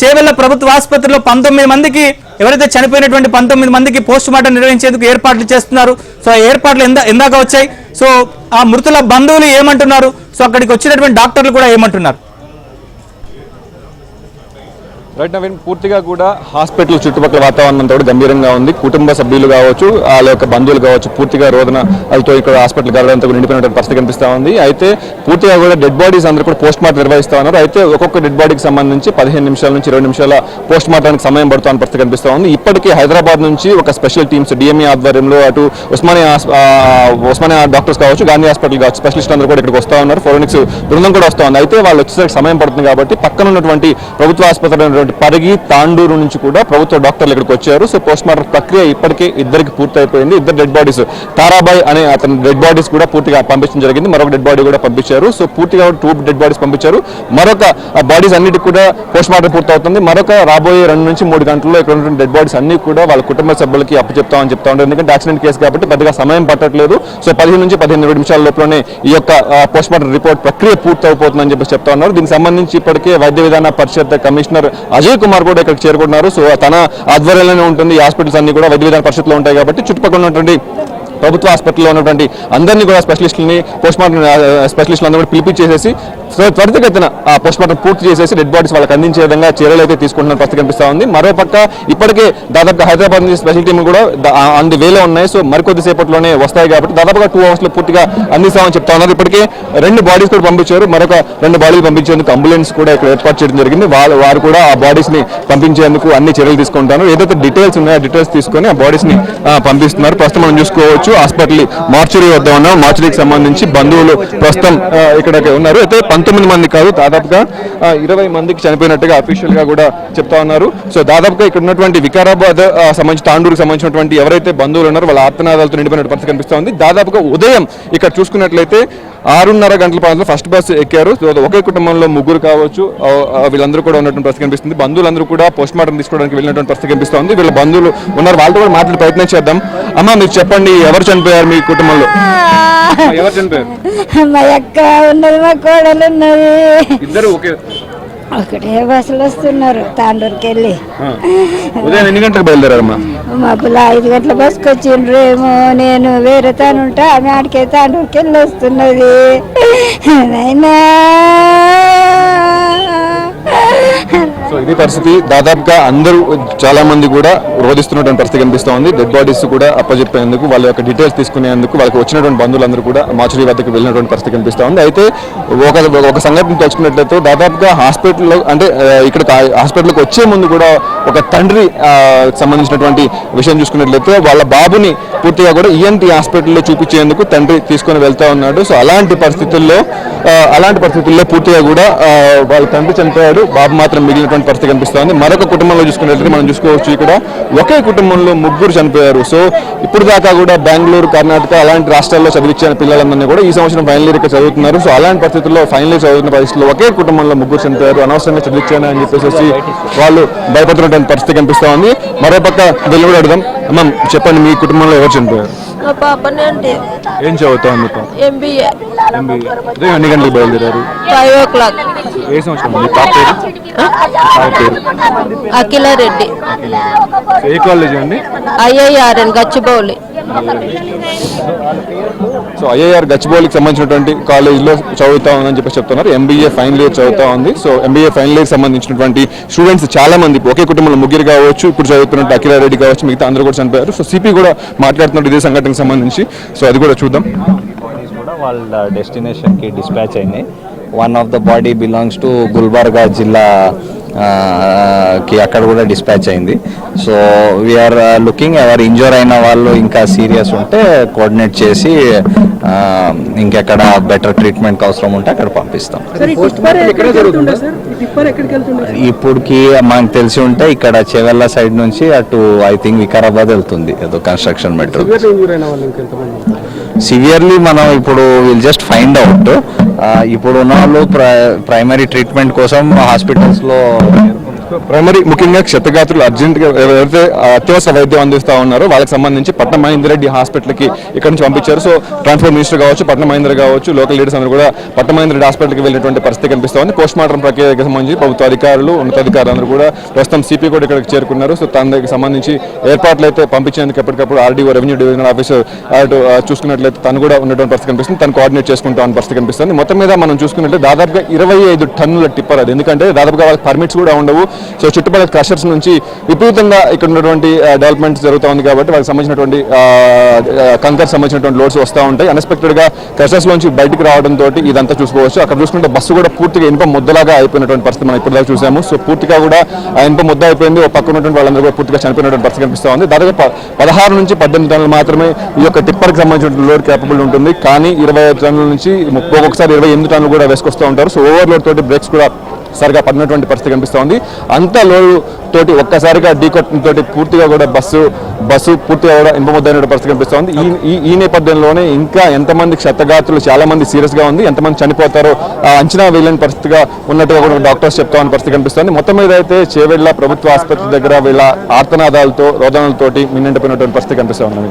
చేవెళ్ల ప్రభుత్వ ఆసుపత్రిలో 19 మందికి ఎవరైతే చనిపోయినటువంటి 19 మందికి పోస్ట్ మార్టం నిర్వహించేందుకు ఏర్పాట్లు చేస్తున్నారు. సో ఏర్పాట్లు ఎందాక వచ్చాయి. సో ఆ మృతుల బంధువులు ఏమంటున్నారు, సో అక్కడికి వచ్చినటువంటి డాక్టర్లు కూడా ఏమంటున్నారు. రైట్ నవీన్, పూర్తిగా కూడా హాస్పిటల్ చుట్టుపక్కల వాతావరణం అంతా కూడా గంభీరంగా ఉంది. కుటుంబ సభ్యులు కావచ్చు, వాళ్ళ యొక్క బంధువులు కావచ్చు, పూర్తిగా రోదనలతో ఇక్కడ హాస్పిటల్ గడవడంతో నిండిపోయినటువంటి పరిస్థితి కనిపిస్తూ ఉంది. అయితే పూర్తిగా కూడా డెడ్ బాడీస్ అందరూ కూడా పోస్ట్ మార్టం నిర్వహిస్తూ ఉన్నారు. అయితే ఒక్కొక్క డెడ్ బాడీకి సంబంధించి 15 నిమిషాల నుంచి 20 నిమిషాల పోస్ట్ మార్టానికి సమయం పడుతున్న పరిస్థితి కనిపిస్తూ ఉంది. ఇప్పటికీ హైదరాబాద్ నుంచి ఒక స్పెషల్ టీమ్స్ డిఎంఈ ఆధ్వర్యంలో అటు ఉస్మానియా డాక్టర్స్ కావచ్చు, గాంధీ హాస్పిటల్ కావచ్చు, స్పెషలిస్ట్ అందరూ కూడా ఇక్కడికి వస్తూ ఉన్నారు. ఫోరెనిక్స్ బృందం కూడా వస్తూ ఉంది. అయితే వాళ్ళు వచ్చేసరికి సమయం పడుతుంది కాబట్టి పక్కన ఉన్నటువంటి ప్రభుత్వ ఆసుపత్రి పరిగి, తాండూరు నుంచి కూడా ప్రభుత్వ డాక్టర్లు ఇక్కడికి వచ్చారు. సో పోస్ట్ మార్టం ప్రక్రియ ఇప్పటికే ఇద్దరికి పూర్తయిపోయింది. ఇద్దరు డెడ్ బాడీస్, తారాబాయ్ అనే అతని డెడ్ బాడీస్ కూడా పూర్తిగా పంపించడం జరిగింది. మరొక డెడ్ బాడీ కూడా పంపించారు. సో పూర్తిగా 2 డెడ్ బాడీస్ పంపించారు. మరొక బాడీస్ అన్నిటికీ కూడా పోస్ట్ మార్టం పూర్తవుతుంది. మరొక రాబోయే 2 నుంచి 3 గంటల్లో ఇక్కడ ఉన్నటువంటి డెడ్ బాడీస్ అన్ని కూడా వాళ్ళ కుటుంబ సభ్యులకి అప్పచెప్తామని చెప్తా ఉంటారు. ఎందుకంటే యాక్సిడెంట్ కేసు కాబట్టి పెద్దగా సమయం పట్టట్లేదు. సో 15 నుంచి 15 నిమిషాల లోపలనే ఈ యొక్క పోస్ట్ మార్టం రిపోర్ట్ ప్రక్రియ పూర్తయిపోతుందని చెప్పి చెప్తా ఉన్నారు. దీనికి సంబంధించి ఇప్పటికే వైద్య విధాన పరిషత్ కమిషనర్ అజయ్ కుమార్ కూడా ఇక్కడికి చేరుకుంటున్నారు. సో తన ఆధ్వర్యంలోనే ఉంటుంది. ఈ హాస్పిటల్స్ అన్ని కూడా వైద్య విధాన పరిషత్లో ఉంటాయి కాబట్టి చుట్టుపక్కల ఉన్నటువంటి ప్రభుత్వ హాస్పిటల్లో ఉన్నటువంటి అందరినీ కూడా స్పెషలిస్టులని, పోస్ట్ మార్టం స్పెషలిస్టులు అందరూ కూడా పిలిపించేసేసి త్వరితగతిన ఆ పోస్ట్ మార్టం పూర్తి చేసేసి డెడ్ బాడీస్ వాళ్ళకి అందించే విధంగా చర్యలు అయితే తీసుకుంటున్న పరిస్థితి కనిపిస్తూ ఉంది. మరోపక్క ఇప్పటికే దాదాపుగా హైదరాబాద్ నుంచి స్పెషల్ టీం కూడా అందు వేలో ఉన్నాయి. సో మరికొద్ది సేపట్లోనే వస్తాయి కాబట్టి దాదాపుగా 2 అవర్స్లో పూర్తిగా అందిస్తామని చెప్తా ఉన్నారు. ఇప్పటికే 2 బాడీస్ కూడా పంపించారు. మరొక 2 బాడీలు పంపించేందుకు అంబులెన్స్ కూడా ఇక్కడ ఏర్పాటు చేయడం జరిగింది. వారు కూడా ఆ బాడీస్ ని పంపించేందుకు అన్ని చర్యలు తీసుకుంటారు. ఏదైతే డీటెయిల్స్ ఉన్నాయో ఆ డీటెయిల్స్ తీసుకొని ఆ బాడీస్ ని పంపిస్తున్నారు. ప్రస్తుతం మనం చూసుకోవచ్చు హాస్పిటల్ మార్చురీ వద్ద ఉన్నాం. మార్చురీకి సంబంధించి బంధువులు ప్రస్తుతం ఇక్కడ ఉన్నారు. అయితే 19 మంది కాదు, దాదాపుగా 20 మందికి చనిపోయినట్టుగా అఫీషియల్ గా కూడా చెప్తా ఉన్నారు. సో దాదాపుగా ఇక్కడ ఉన్నటువంటి వికారాబాద్ సంబంధించి తాండూరుకు సంబంధించినటువంటి ఎవరైతే బంధువులు ఉన్నారో వాళ్ళ ఆర్తనాదాలతో నిండిపోయిన పరిస్థితి కనిపిస్తూ ఉంది. దాదాపుగా ఉదయం ఇక్కడ చూసుకున్నట్లయితే 6:30 గంటల ప్రాంతంలో ఫస్ట్ బస్సు ఎక్కారు. ఒకే కుటుంబంలో 3 కావచ్చు, వీళ్ళందరూ కూడా ఉన్నటువంటి పరిస్థితి కనిపిస్తుంది. బంధువులందరూ కూడా పోస్ట్ మార్టం తీసుకోవడానికి వెళ్ళినటువంటి పరిస్థితి కనిపిస్తుంది. వీళ్ళ బంధువులు ఉన్నారు, వాళ్ళతో కూడా మాట్లాడే ప్రయత్నం చేద్దాం. అమ్మ, మీరు చెప్పండి, ఎవరు చనిపోయారు మీ కుటుంబంలో? ఎవరు చనిపోయారు? మా అక్క ఉన్నది, మా కోడలు ఉన్నది. ఇద్దరు ఒకటే బస్సులు వస్తున్నారు తాండూరుకి వెళ్ళి. ఉదయం ఎన్ని గంటలకు బయలుదేరారమ్మా? మాకు 5 గంటల బస్సుకు వచ్చిండ్రేమో. నేను వేరే తాను ఉంటా, ఆమె ఆడికే తాండూరుకి వెళ్ళి వస్తున్నది. నైనా సో ఇది పరిస్థితి. దాదాపుగా అందరూ చాలా మంది కూడా రోధిస్తున్నటువంటి పరిస్థితి కనిపిస్తూ ఉంది. డెడ్ బాడీస్ కూడా అప్పచెప్పేందుకు, వాళ్ళ యొక్క డీటెయిల్స్ తీసుకునేందుకు వాళ్ళకి వచ్చినటువంటి బంధువులందరూ కూడా మార్చురీ వద్దకు వెళ్ళినటువంటి పరిస్థితి కనిపిస్తూ ఉంది. అయితే ఒక సంఘటన తెలుసుకున్నట్లయితే దాదాపుగా హాస్పిటల్లో అంటే ఇక్కడ హాస్పిటల్కి వచ్చే ముందు కూడా ఒక తండ్రి సంబంధించినటువంటి విషయం చూసుకున్నట్లయితే వాళ్ళ బాబుని పూర్తిగా కూడా ఈఎన్టీ హాస్పిటల్లో చూపించేందుకు తండ్రి తీసుకొని వెళ్తా ఉన్నాడు. సో అలాంటి పరిస్థితుల్లో పూర్తిగా కూడా వాళ్ళ తండ్రి చనిపోయాడు, బాబు మాత్రం మిగిలినటువంటి పరిస్థితి కనిపిస్తుంది. మరొక కుటుంబంలో చూసుకున్నట్లయితే మనం చూసుకోవచ్చు, ఇక్కడ ఒకే కుటుంబంలో 3 చనిపోయారు. సో ఇప్పుడు దాకా కూడా బెంగళూరు, కర్ణాటక అలాంటి రాష్ట్రాల్లో చదివించిన పిల్లలందరినీ కూడా ఈ సంవత్సరం ఫైనల్ ఇయర్ ఇక్కడ చదువుతున్నారు. సో అలాంటి పరిస్థితుల్లో ఫైనల్ ఇయర్ చదువుతున్న పరిస్థితుల్లో ఒకే కుటుంబంలో 3 చనిపోయారు. అనవసరంగా చదివించాను అని చెప్పేసి వాళ్ళు భయపడుతున్నటువంటి పరిస్థితి కనిపిస్తూ ఉంది. మరోపక్క వీళ్ళు కూడా అడుగుదాం. అమ్మ, చెప్పండి, మీ కుటుంబంలో ఎవరు చనిపోయారు? మా పాపనే అంటే ఏం చదువుతాం? ఎంబీఏ. ఉదయం ఎన్ని గంటలకు బయలుదేరారు? 5 o'clock. ఏ సంవత్సరం? మీ పాప పేరు? అఖిలారెడ్డి. ఏ కాలేజ్ అండి? IIRN గచ్చిబౌలి. సో ఐఐఆర్ గచ్చిబౌలికి సంబంధించినటువంటి కాలేజ్లో చదువుతా ఉందని చెప్పి చెప్తున్నారు. ఎంబీఏ ఫైనల్ ఇయర్ చదువుతా ఉంది. సో ఎంబీఏ ఫైనల్ ఇయర్ సంబంధించినటువంటి స్టూడెంట్స్ చాలా మంది ఒకే కుటుంబంలో 3 కావచ్చు, ఇప్పుడు చదువుతున్నట్టు అఖిలారెడ్డి కావచ్చు, మిగతా అందరూ కూడా చనిపోయారు. సో సిపి కూడా మాట్లాడుతున్నట్టు ఇదే సంఘటనకు సంబంధించి. సో అది కూడా చూద్దాం. వాళ్ళ డెస్టినేషన్కి డిస్పాచ్ అయినాయి. One of the body belongs to Gulbarga జిల్లా కి అక్కడ కూడా డిస్పాచ్ అయింది. సో వీఆర్ లుకింగ్, ఎవరు ఇంజూర్ అయిన వాళ్ళు ఇంకా సీరియస్ ఉంటే కోఆర్డినేట్ చేసి ఇంకెక్కడ బెటర్ ట్రీట్మెంట్ అవసరం ఉంటే అక్కడ పంపిస్తాం. ఇప్పటికి మనకు తెలిసి ఉంటే ఇక్కడ చెవెళ్ళ సైడ్ నుంచి అటు ఐ థింక్ వికారాబాద్ వెళ్తుంది ఏదో కన్స్ట్రక్షన్ మెట్రో. సివియర్లీ మనం ఇప్పుడు విల్ జస్ట్ ఫైండ్ అవుట్. ఇప్పుడు ఉన్న వాళ్ళు ప్రైమరీ ట్రీట్మెంట్ కోసం హాస్పిటల్స్లో ప్రైమరీ ముఖ్యంగా క్షతగాత్రులు అర్జెంట్గా ఎవరైతే అత్యవసర వైద్యం అందిస్తూ ఉన్నారో వాళ్ళకి సంబంధించి పట్నం మహేందర్ రెడ్డి హాస్పిటల్కి ఇక్కడ నుంచి పంపించారు. సో ట్రాన్స్పోర్ట్ మినిస్టర్ కావచ్చు, పట్నం మహేందర్ కావచ్చు, లోకల్ లీడర్స్ అందరూ కూడా పట్నం మహేందర్ రెడ్డి హాస్పిటల్కి వెళ్ళినటువంటి పరిస్థితి కనిపిస్తూ ఉంది. పోస్ట్ మార్టం ప్రక్రియకి సంబంధించి ప్రభుత్వ అధికారులు, ఉన్నతాధికారులు అందరూ కూడా ప్రస్తుతం సిపి కూడా ఇక్కడికి చేరుకున్నారు. సో దానికి సంబంధించి ఏర్పాట్లు అయితే పంపించేందుకు ఎప్పటికప్పుడు ఆర్డీఓ రెవెన్యూ డివిజనల్ ఆఫీసర్ అటు చూసుకున్నట్లయితే తను కూడా ఉన్నటువంటి పరిస్థితి కనిపిస్తుంది. తను కోఆర్డినేట్ చేసుకుంటా ఉన్న పరిస్థితి కనిపిస్తుంది. మొత్తం మీద మనం చూసుకున్నట్లయితే దాదాపుగా 25 టన్నుల టిప్పర్ అది, ఎందుకంటే దాదాపుగా వాళ్ళకి పర్మిట్స్ కూడా ఉండవు. సో చుట్టుపక్కల క్రషర్స్ నుంచి విపరీతంగా ఇక్కడ ఉన్నటువంటి డెవలప్మెంట్ జరుగుతూ ఉంది కాబట్టి వాళ్ళకి సంబంధించినటువంటి కంకర్ సంబంధించినటువంటి లోడ్స్ వస్తూ ఉంటాయి. అన్ఎక్స్పెక్టెడ్ గా క్రషర్స్ లోంచి బయటికి రావడంతో ఇదంతా చూసుకోవచ్చు. అక్కడ చూసుకుంటే బస్సు కూడా పూర్తిగా ఇనుప ముద్దలాగా అయిపోయినటువంటి పరిస్థితి మనం ఇప్పుడు దాకా చూసాము. సో పూర్తిగా కూడా ఆ ఇనుప ముద్ద అయిపోయింది. ఒక పక్కన ఉన్నటువంటి వాళ్ళందరూ కూడా పూర్తిగా చనిపోయినటువంటి పరిస్థితి కనిపిస్తూ ఉంది. దాదాపు 16 నుంచి 18 టన్నులు మాత్రమే ఈ యొక్క టిప్పర్కి సంబంధించిన లోడ్ కేపబుల్ ఉంటుంది. కానీ 25 టన్నుల నుంచి ఒక్కొక్కసారి 28 టన్నులు కూడా వేసుకొస్తూ ఉంటారు. సో ఓవర్లోడ్ తోటి బ్రేక్స్ కూడా సరిగా పడినటువంటి పరిస్థితి కనిపిస్తూ ఉంది. అంత లోడ్ తోటి ఒక్కసారిగా ఢీకొట్టడంతో పూర్తిగా కూడా బస్సు పూర్తిగా కూడా ఇంపముద్దైన పరిస్థితి కనిపిస్తూ ఉంది. ఈ నేపథ్యంలోనే ఇంకా ఎంతమంది క్షతగాత్రులు చాలా మంది సీరియస్ గా ఉంది, ఎంతమంది చనిపోతారో అంచనా వేయలేని పరిస్థితిగా ఉన్నట్టుగా కూడా డాక్టర్స్ చెప్తా ఉన్న పరిస్థితి కనిపిస్తుంది. మొత్తం మీద అయితే చేవెళ్ల ప్రభుత్వ ఆసుపత్రి దగ్గర వీళ్ళ ఆర్తనాదాలతో రోదనలతోటి మిన్నంటిపోయినటువంటి పరిస్థితి కనిపిస్తూ ఉంది.